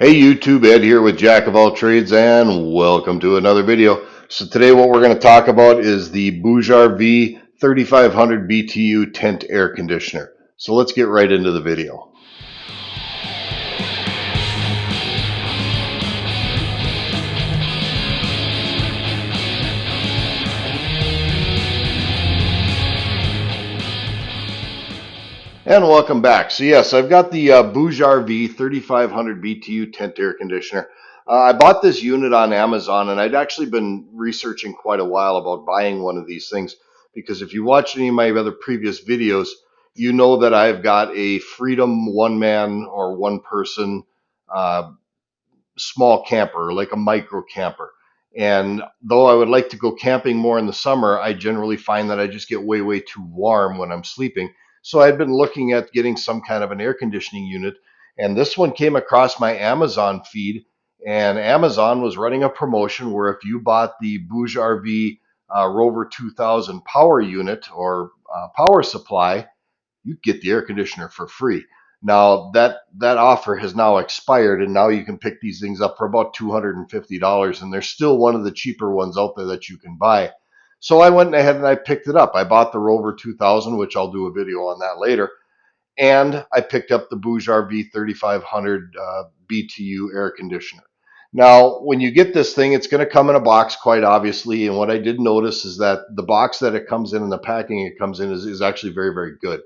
Hey YouTube, Ed here with Jack of all trades and welcome to another video. So today what we're going to talk about is the BougeRV 3500 BTU tent air conditioner. So let's get right into the video. And welcome back. So yes, I've got the BougeRV 3500 BTU tent air conditioner. I bought this unit on Amazon, and I'd actually been researching quite a while about buying one of these things because if you watch any of my other previous videos, you know that I've got a Freedom one-man or one-person uh, small camper, like a micro camper. And though I would like to go camping more in the summer, I generally find that I just get way too warm when I'm sleeping. So I'd been looking at getting some kind of an air conditioning unit, and this one came across my Amazon feed. And Amazon was running a promotion where if you bought the BougeRV Rover 2000 power unit or power supply, you get the air conditioner for free. Now that offer has now expired, and now you can pick these things up for about $250, and they're still one of the cheaper ones out there that you can buy. So I went ahead and I picked it up. I bought the Rover 2000, which I'll do a video on that later, and I picked up the BougeRV 3500 BTU air conditioner. Now, when you get this thing, it's going to come in a box, quite obviously. And what I did notice is that the box that it comes in and the packing it comes in is actually very good.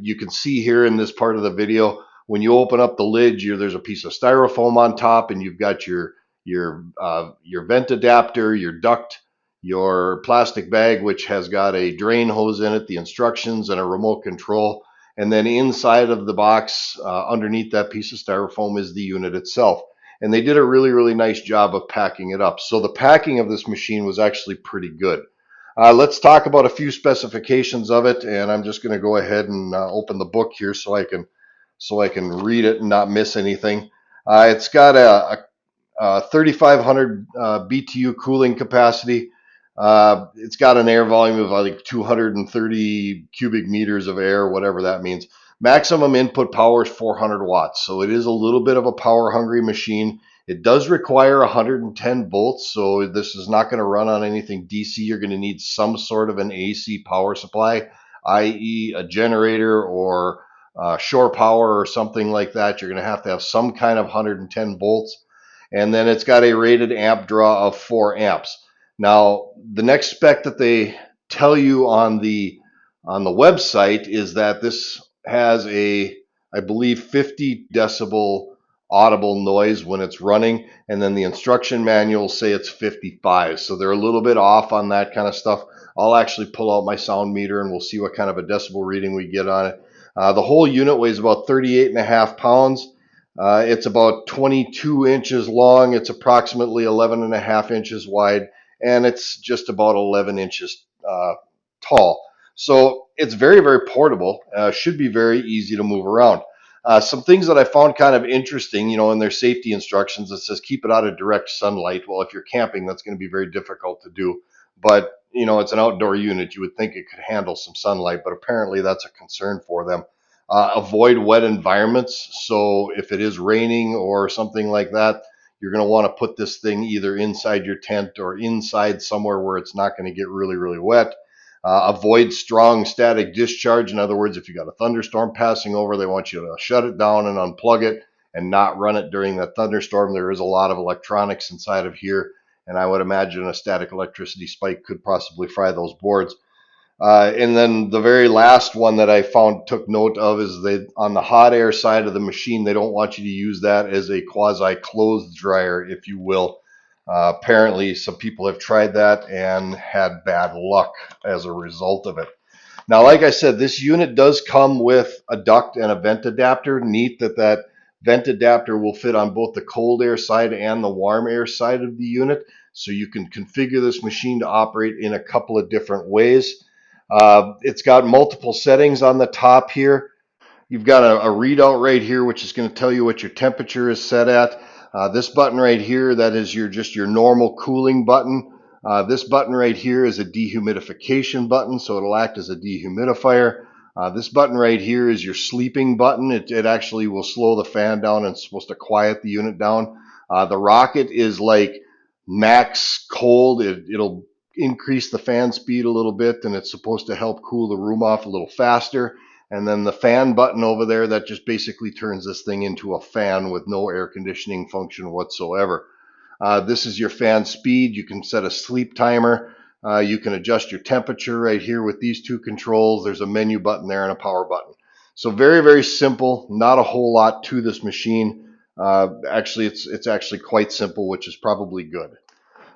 You can see here in this part of the video, when you open up the lid, there's a piece of styrofoam on top, and you've got your vent adapter, your duct, your plastic bag, which has got a drain hose in it, the instructions, and a remote control. And then inside of the box, underneath that piece of styrofoam, is the unit itself. And they did a really nice job of packing it up. So the packing of this machine was actually pretty good. Let's talk about a few specifications of it, and I'm just going to go ahead and open the book here so I can read it and not miss anything. It's got a 3,500 BTU cooling capacity. It's got an air volume of like 230 cubic meters of air, whatever that means. Maximum input power is 400 watts, so it is a little bit of a power hungry machine. It does require 110 volts, so this is not going to run on anything DC. You're going to need some sort of an AC power supply, i.e. a generator or shore power or something like that. You're going to have some kind of 110 volts. And then it's got a rated amp draw of 4 amps. Now, the next spec that they tell you on the website is that this has I believe, 50 decibel audible noise when it's running, and then the instruction manuals say it's 55, so they're a little bit off on that kind of stuff. I'll actually pull out my sound meter and we'll see what kind of a decibel reading we get on it. The whole unit weighs about 38.5 pounds. It's about 22 inches long. It's approximately 11.5 inches wide, and it's just about 11 inches tall. So it's very portable. Should be very easy to move around. Some things that I found kind of interesting, in their safety instructions, it says keep it out of direct sunlight. Well, if you're camping, that's going to be very difficult to do. But, it's an outdoor unit. You would think it could handle some sunlight, but apparently that's a concern for them. Avoid wet environments. So if it is raining or something like that, you're going to want to put this thing either inside your tent or inside somewhere where it's not going to get really wet. Avoid strong static discharge. In other words, if you got a thunderstorm passing over, they want you to shut it down and unplug it and not run it during that thunderstorm. There is a lot of electronics inside of here, and I would imagine a static electricity spike could possibly fry those boards. And then the very last one that I took note of is on the hot air side of the machine, they don't want you to use that as a quasi clothes dryer, if you will. Apparently, some people have tried that and had bad luck as a result of it. Now, like I said, this unit does come with a duct and a vent adapter. Neat that vent adapter will fit on both the cold air side and the warm air side of the unit. So you can configure this machine to operate in a couple of different ways. It's got multiple settings on the top here. You've got a readout right here, which is going to tell you what your temperature is set at. This button right here, that is just your normal cooling button. This button right here is a dehumidification button, so it'll act as a dehumidifier. This button right here is your sleeping button. It actually will slow the fan down and it's supposed to quiet the unit down. The rocket is like max cold. It'll increase the fan speed a little bit, and it's supposed to help cool the room off a little faster. And then the fan button over there, that just basically turns this thing into a fan with no air conditioning function whatsoever. This is your fan speed. You can set a sleep timer. You can adjust your temperature right here with these two controls. There's a menu button there and a power button. So very, very simple. Not a whole lot to this machine. Actually, it's actually quite simple, which is probably good.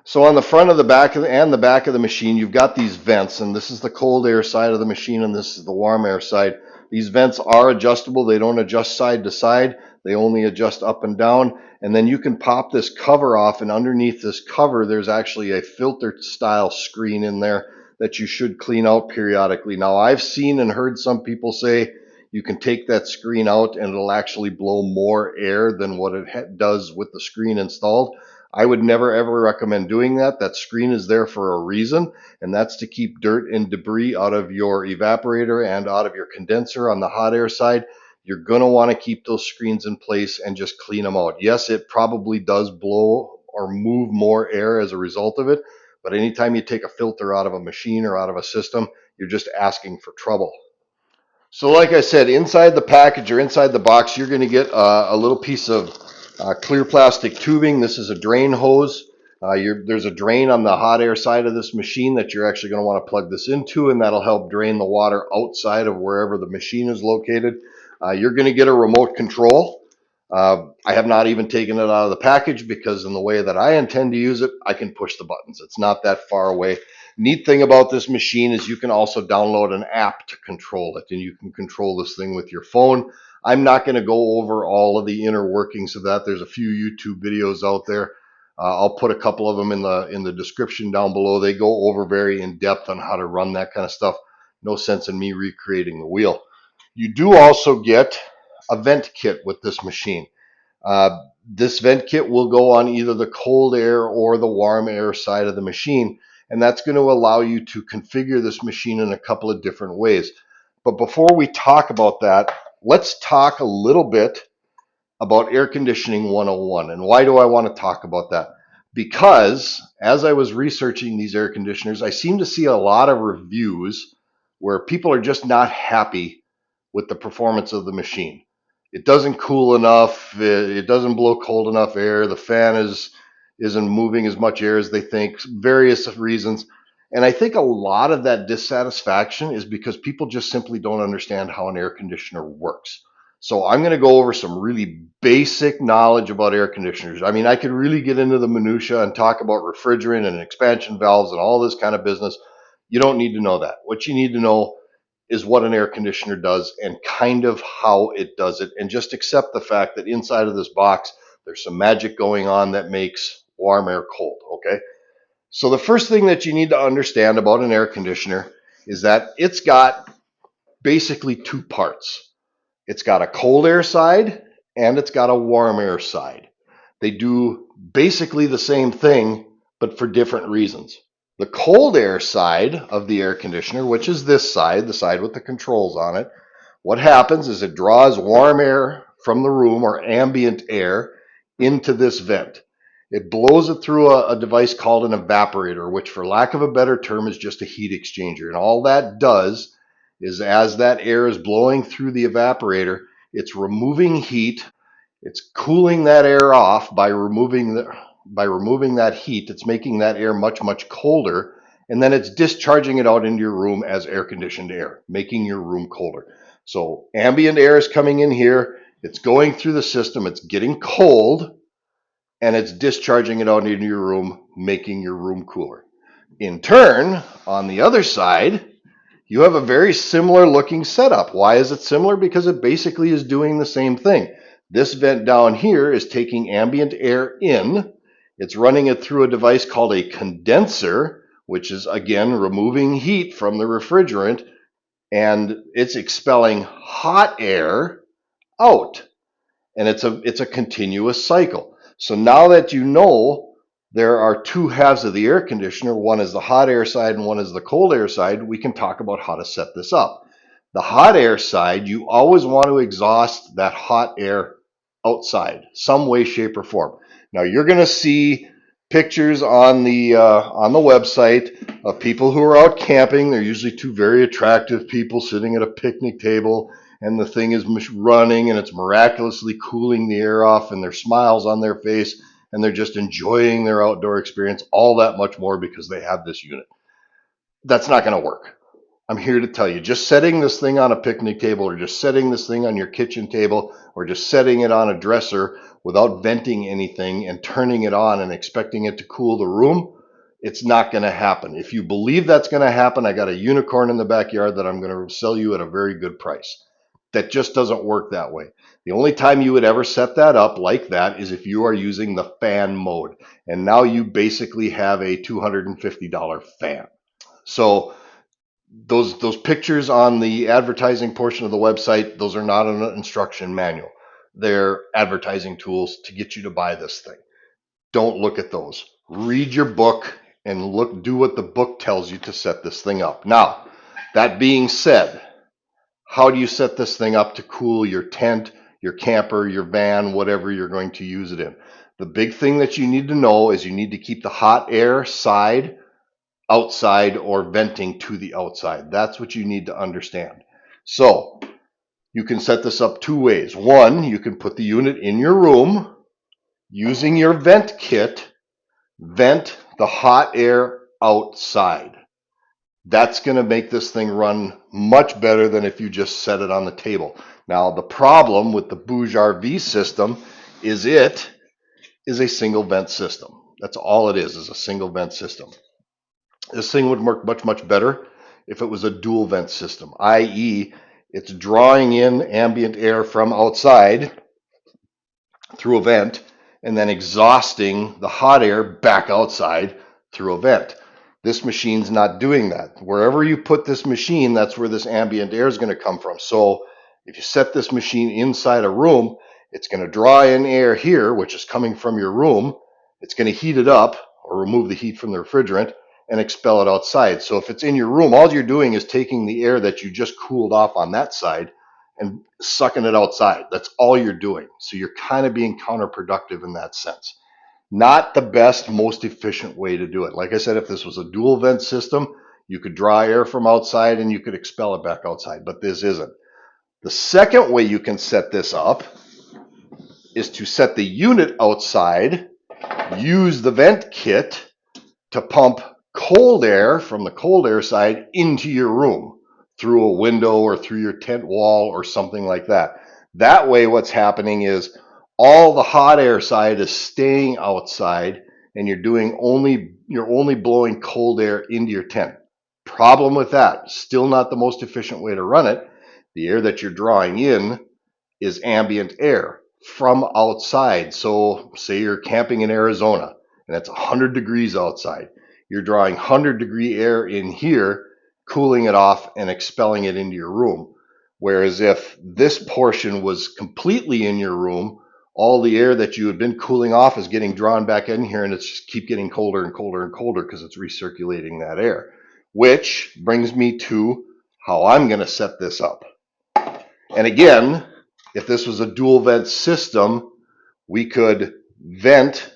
So on the front of the back and the back of the machine, you've got these vents, and this is the cold air side of the machine, and this is the warm air side. These vents are adjustable. They don't adjust side to side. They only adjust up and down. And then you can pop this cover off, and underneath this cover, there's actually a filter style screen in there that you should clean out periodically. Now, I've seen and heard some people say you can take that screen out and it'll actually blow more air than what it does with the screen installed. I would never ever recommend doing that. That screen is there for a reason, and that's to keep dirt and debris out of your evaporator and out of your condenser on the hot air side. You're going to want to keep those screens in place and just clean them out. Yes, it probably does blow or move more air as a result of it, but anytime you take a filter out of a machine or out of a system, you're just asking for trouble. So like I said, inside the package or inside the box, you're going to get a little piece of clear plastic tubing. This is a drain hose. There's a drain on the hot air side of this machine that you're actually going to want to plug this into, and that'll help drain the water outside of wherever the machine is located. You're going to get a remote control. I have not even taken it out of the package because in the way that I intend to use it, I can push the buttons. It's not that far away. Neat thing about this machine is you can also download an app to control it, and you can control this thing with your phone. I'm not going to go over all of the inner workings of that. There's a few YouTube videos out there. I'll put a couple of them in the description down below. They go over very in depth on how to run that kind of stuff. No sense in me recreating the wheel. You do also get a vent kit with this machine. This vent kit will go on either the cold air or the warm air side of the machine, and that's going to allow you to configure this machine in a couple of different ways. But before we talk about that, let's talk a little bit about air conditioning 101. And why do I want to talk about that? Because as I was researching these air conditioners, I seem to see a lot of reviews where people are just not happy with the performance of the machine. It doesn't cool enough. It doesn't blow cold enough air. The fan isn't moving as much air as they think. Various reasons. And I think a lot of that dissatisfaction is because people just simply don't understand how an air conditioner works. So I'm going to go over some really basic knowledge about air conditioners. I mean, I could really get into the minutia and talk about refrigerant and expansion valves and all this kind of business. You don't need to know that. What you need to know is what an air conditioner does and kind of how it does it, and just accept the fact that inside of this box there's some magic going on that makes warm air cold. Okay, so the first thing that you need to understand about an air conditioner is that it's got basically two parts. It's got a cold air side and it's got a warm air side. They do basically the same thing, but for different reasons. The cold air side of the air conditioner, which is this side, the side with the controls on it, what happens is it draws warm air from the room or ambient air into this vent. It blows it through a device called an evaporator, which for lack of a better term is just a heat exchanger. And all that does is as that air is blowing through the evaporator, it's removing heat. It's cooling that air off by removing that heat. It's making that air much, much colder, and then it's discharging it out into your room as air conditioned air, making your room colder. So ambient air is coming in here, it's going through the system, it's getting cold, and it's discharging it out into your room, making your room cooler. In turn, on the other side, you have a very similar looking setup. Why is it similar? Because it basically is doing the same thing. This vent down here is taking ambient air in. It's running it through a device called a condenser, which is, again, removing heat from the refrigerant, and it's expelling hot air out. And it's a continuous cycle. So now that you know there are two halves of the air conditioner, one is the hot air side and one is the cold air side, we can talk about how to set this up. The hot air side, you always want to exhaust that hot air outside, some way, shape, or form. Now you're going to see pictures on the website of people who are out camping. They're usually two very attractive people sitting at a picnic table, and the thing is running, and it's miraculously cooling the air off, and their smiles on their face, and they're just enjoying their outdoor experience all that much more because they have this unit. That's not going to work. I'm here to tell you, just setting this thing on a picnic table, or just setting this thing on your kitchen table, or just setting it on a dresser without venting anything and turning it on and expecting it to cool the room, it's not going to happen. If you believe that's going to happen, I got a unicorn in the backyard that I'm going to sell you at a very good price. That just doesn't work that way. The only time you would ever set that up like that is if you are using the fan mode. And now you basically have a $250 fan. So those pictures on the advertising portion of the website, those are not an instruction manual. They're advertising tools to get you to buy this thing. Don't look at those. Read your book and do what the book tells you to set this thing up. Now, that being said, how do you set this thing up to cool your tent, your camper, your van, whatever you're going to use it in? The big thing that you need to know is you need to keep the hot air side outside or venting to the outside. That's what you need to understand. So you can set this up two ways. One, you can put the unit in your room using your vent kit, vent the hot air outside. That's going to make this thing run much better than if you just set it on the table. Now, the problem with the BougeRV system is it is a single vent system. That's all it is a single vent system. This thing would work much, much better if it was a dual vent system, i.e., it's drawing in ambient air from outside through a vent and then exhausting the hot air back outside through a vent. This machine's not doing that. Wherever you put this machine, that's where this ambient air is going to come from. So if you set this machine inside a room, it's going to draw in air here, which is coming from your room. It's going to heat it up or remove the heat from the refrigerant and expel it outside. So if it's in your room, all you're doing is taking the air that you just cooled off on that side and sucking it outside. That's all you're doing. So you're kind of being counterproductive in that sense. Not the best, most efficient way to do it. Like I said, if this was a dual vent system, you could draw air from outside and you could expel it back outside, but this isn't. The second way you can set this up is to set the unit outside, use the vent kit to pump cold air from the cold air side into your room through a window or through your tent wall or something like that. That way what's happening is all the hot air side is staying outside and you're only blowing cold air into your tent. Problem with that, still not the most efficient way to run it. The air that you're drawing in is ambient air from outside. So say you're camping in Arizona and it's 100 degrees outside. You're drawing 100-degree air in here, cooling it off and expelling it into your room. Whereas if this portion was completely in your room, all the air that you had been cooling off is getting drawn back in here and it's just keep getting colder and colder and colder because it's recirculating that air. Which brings me to how I'm going to set this up. And again, if this was a dual vent system, we could vent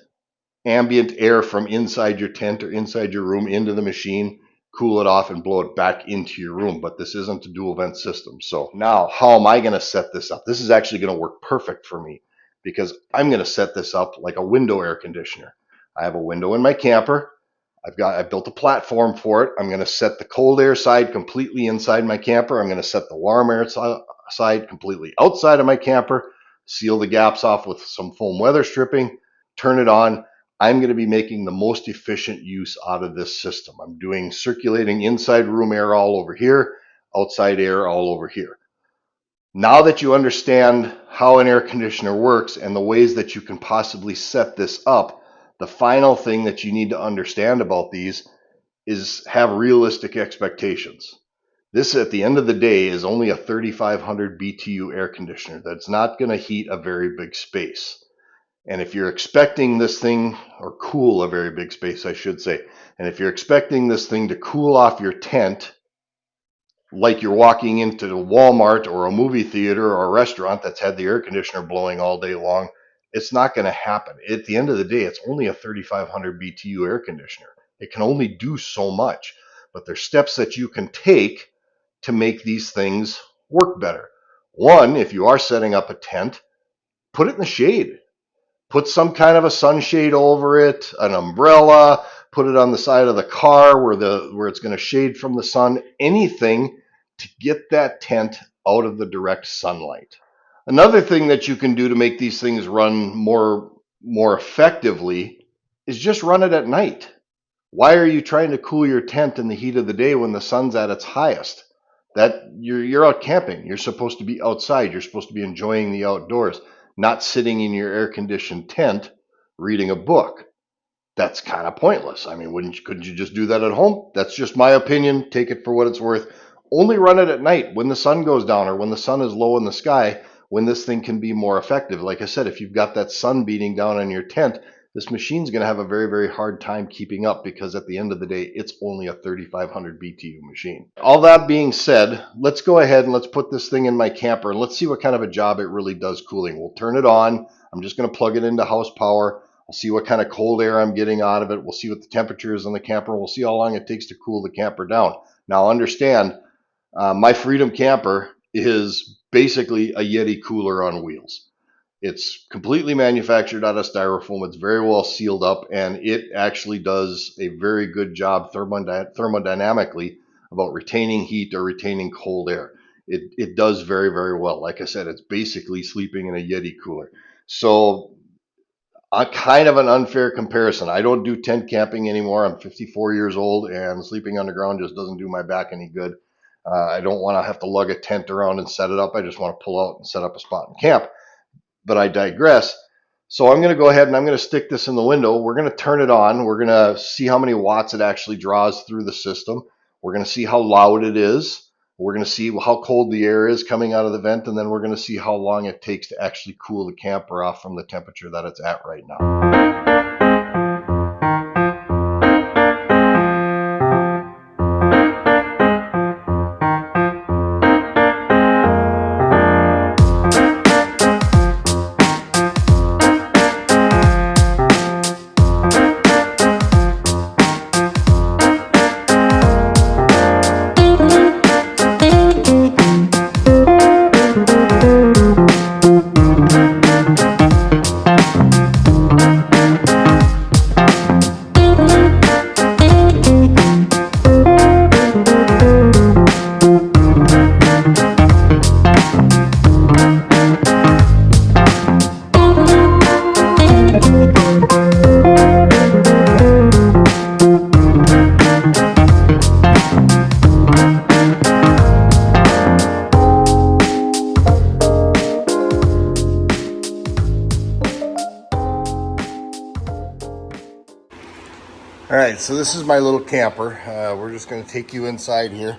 ambient air from inside your tent or inside your room into the machine, cool it off and blow it back into your room. But this isn't a dual vent system. So now how am I going to set this up? This is actually going to work perfect for me because I'm going to set this up like a window air conditioner. I have a window in my camper. I built a platform for it. I'm going to set the cold air side completely inside my camper. I'm going to set the warm air side completely outside of my camper, seal the gaps off with some foam weather stripping, turn it on. I'm going to be making the most efficient use out of this system. I'm doing circulating inside room air all over here, outside air all over here. Now that you understand how an air conditioner works and the ways that you can possibly set this up, the final thing that you need to understand about these is have realistic expectations. This, at the end of the day, is only a 3,500 BTU air conditioner that's not going to heat a very big space. And if you're expecting this thing, or cool a very big space, I should say, and if you're expecting this thing to cool off your tent like you're walking into Walmart or a movie theater or a restaurant that's had the air conditioner blowing all day long. It's not going to happen. At the end of the day, it's only a 3500 BTU air conditioner. It can only do so much, but there's steps that you can take to make these things work better. One, if you are setting up a tent, put it in the shade. Put some kind of a sunshade over it, an umbrella, put it on the side of the car where it's going to shade from the sun, anything to get that tent out of the direct sunlight. Another thing that you can do to make these things run more effectively is just run it at night. Why are you trying to cool your tent in the heat of the day when the sun's at its highest? That you're out camping. You're supposed to be outside. You're supposed to be enjoying the outdoors, not sitting in your air-conditioned tent reading a book. That's kind of pointless. I mean, couldn't you just do that at home? That's just my opinion. Take it for what it's worth. Only run it at night when the sun goes down or when the sun is low in the sky, when this thing can be more effective. Like I said, if you've got that sun beating down on your tent, this machine's going to have a very, very hard time keeping up because at the end of the day, it's only a 3500 BTU machine. All that being said, let's go ahead and let's put this thing in my camper and let's see what kind of a job it really does cooling. We'll turn it on. I'm just going to plug it into house power. I'll see what kind of cold air I'm getting out of it. We'll see what the temperature is in the camper. We'll see how long it takes to cool the camper down. Now understand, my Freedom camper is basically a Yeti cooler on wheels. It's completely manufactured out of styrofoam. It's very well sealed up, and it actually does a very good job thermodynamically about retaining heat or retaining cold air. It does very, very well. Like I said, it's basically sleeping in a Yeti cooler. So kind of an unfair comparison. I don't do tent camping anymore. I'm 54 years old, and sleeping underground just doesn't do my back any good. I don't want to have to lug a tent around and set it up. I just want to pull out and set up a spot and camp. But I digress. So I'm going to go ahead and I'm going to stick this in the window. We're going to turn it on. We're going to see how many watts it actually draws through the system. We're going to see how loud it is. We're going to see how cold the air is coming out of the vent, and then we're going to see how long it takes to actually cool the camper off from the temperature that it's at right now. All right, so this is my little camper. We're just going to take you inside here.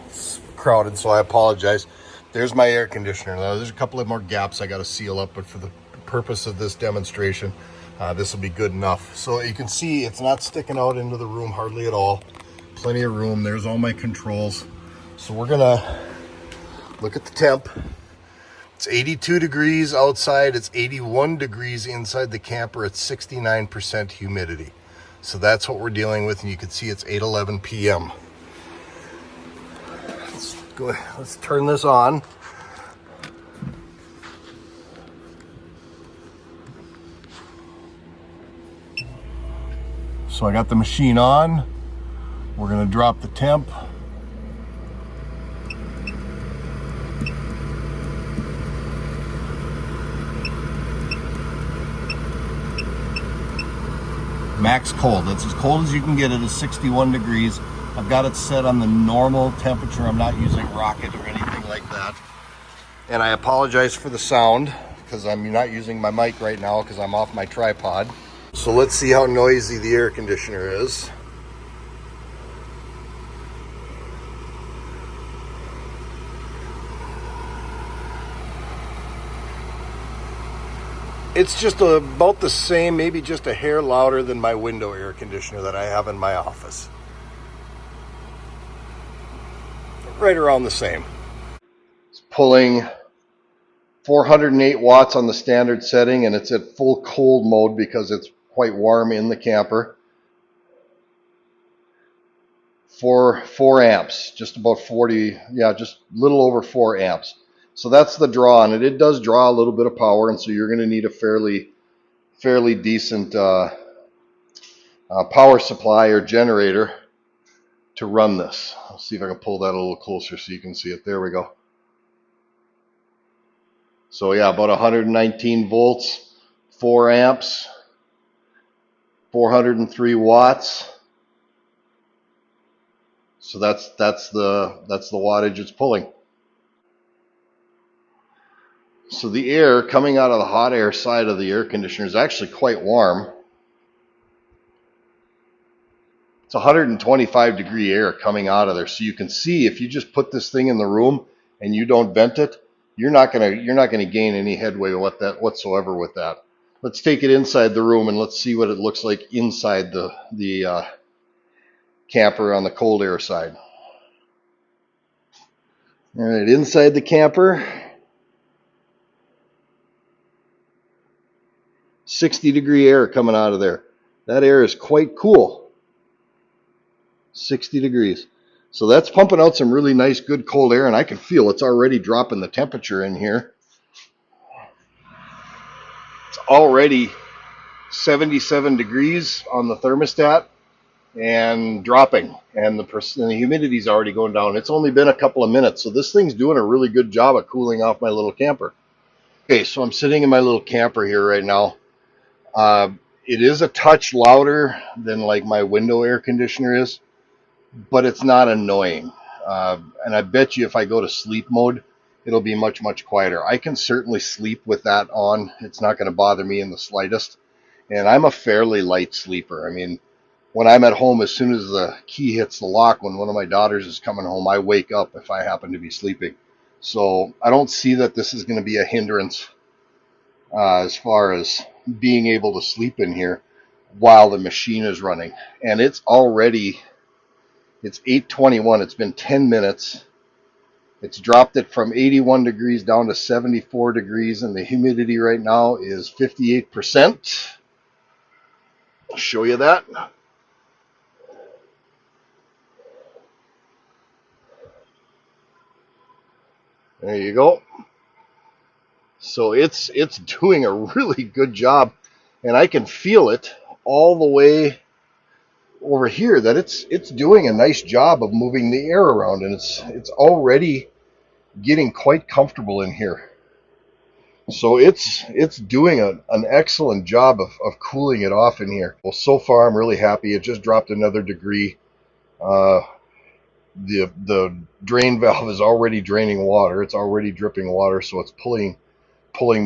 It's crowded, so I apologize. There's my air conditioner. Now, there's a couple of more gaps I got to seal up, but for the purpose of this demonstration, this will be good enough. So you can see it's not sticking out into the room hardly at all. Plenty of room. There's all my controls. So we're going to look at the temp. It's 82 degrees outside. It's 81 degrees inside the camper. It's 69% humidity. So that's what we're dealing with. And you can see it's 8:11 p.m. Let's turn this on. So I got the machine on. We're going to drop the temp. Max cold. That's as cold as you can get it, is 61 degrees. I've got it set on the normal temperature. I'm not using rocket or anything like that. And I apologize for the sound because I'm not using my mic right now because I'm off my tripod. So let's see how noisy the air conditioner is. It's just about the same, maybe just a hair louder than my window air conditioner that I have in my office. right around the same. It's pulling 408 watts on the standard setting, and it's at full cold mode because it's quite warm in the camper. 4 amps, just about 40, yeah, just a little over 4 amps. So that's the draw on it. It does draw a little bit of power, and so you're going to need a fairly decent power supply or generator to run this. Let's see if I can pull that a little closer so you can see it. There we go. So yeah, about 119 volts, 4 amps, 403 watts. So that's the wattage it's pulling. So the air coming out of the hot air side of the air conditioner is actually quite warm. It's 125 degree air coming out of there. So you can see if you just put this thing in the room and you don't vent it, you're not gonna gain any headway whatsoever with that. Let's take it inside the room and let's see what it looks like inside the camper on the cold air side. All right, inside the camper, 60 degree air coming out of there. That air is quite cool. 60 degrees. So that's pumping out some really nice, good cold air, and I can feel it's already dropping the temperature in here. It's already 77 degrees on the thermostat and dropping, and the humidity's already going down. It's only been a couple of minutes, so this thing's doing a really good job of cooling off my little camper. Okay, so I'm sitting in my little camper here right now. It is a touch louder than like my window air conditioner is, but it's not annoying. And I bet you if I go to sleep mode, it'll be much, much quieter. I can certainly sleep with that on. It's not going to bother me in the slightest. And I'm a fairly light sleeper. I mean, when I'm at home, as soon as the key hits the lock, when one of my daughters is coming home, I wake up if I happen to be sleeping. So I don't see that this is going to be a hindrance as far as being able to sleep in here while the machine is running. And it's 8:21. It's been 10 minutes. It's dropped it from 81 degrees down to 74 degrees, and the humidity right now is 58%. I'll show you that. There you go. So it's doing a really good job, and I can feel it all the way over here that it's doing a nice job of moving the air around, and it's already getting quite comfortable in here. So it's doing an excellent job of cooling it off in here. Well, so far I'm really happy. It just dropped another degree. The drain valve is already draining water. It's already dripping water, so it's pulling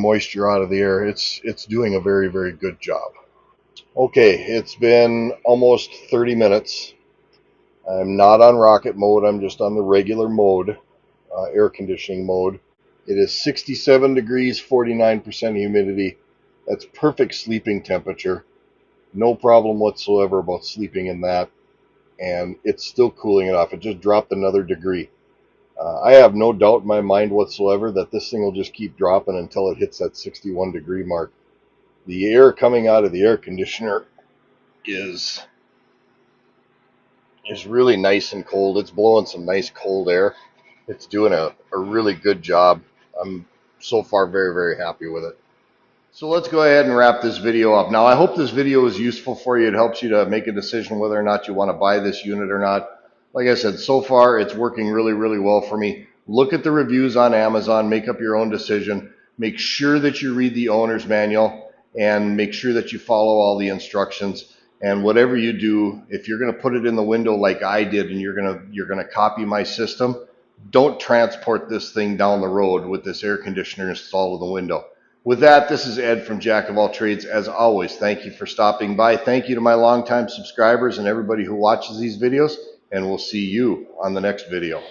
moisture out of the air. It's doing a very, very good job. Okay, it's been almost 30 minutes. I'm not on rocket mode. I'm just on the regular mode, air conditioning mode. It is 67 degrees, 49% humidity. That's perfect sleeping temperature. No problem whatsoever about sleeping in that. And it's still cooling it off. It just dropped another degree. I have no doubt in my mind whatsoever that this thing will just keep dropping until it hits that 61 degree mark. The air coming out of the air conditioner is really nice and cold. It's blowing some nice cold air. It's doing a really good job. I'm so far very, very happy with it. So let's go ahead and wrap this video up. Now, I hope this video is useful for you. It helps you to make a decision whether or not you want to buy this unit or not. Like I said, so far it's working really, really well for me. Look at the reviews on Amazon, make up your own decision. Make sure that you read the owner's manual and make sure that you follow all the instructions. And whatever you do, if you're going to put it in the window like I did and you're going to copy my system, don't transport this thing down the road with this air conditioner installed in the window. With that, this is Ed from Jack of All Trades. As always, thank you for stopping by. Thank you to my longtime subscribers and everybody who watches these videos, and we'll see you on the next video.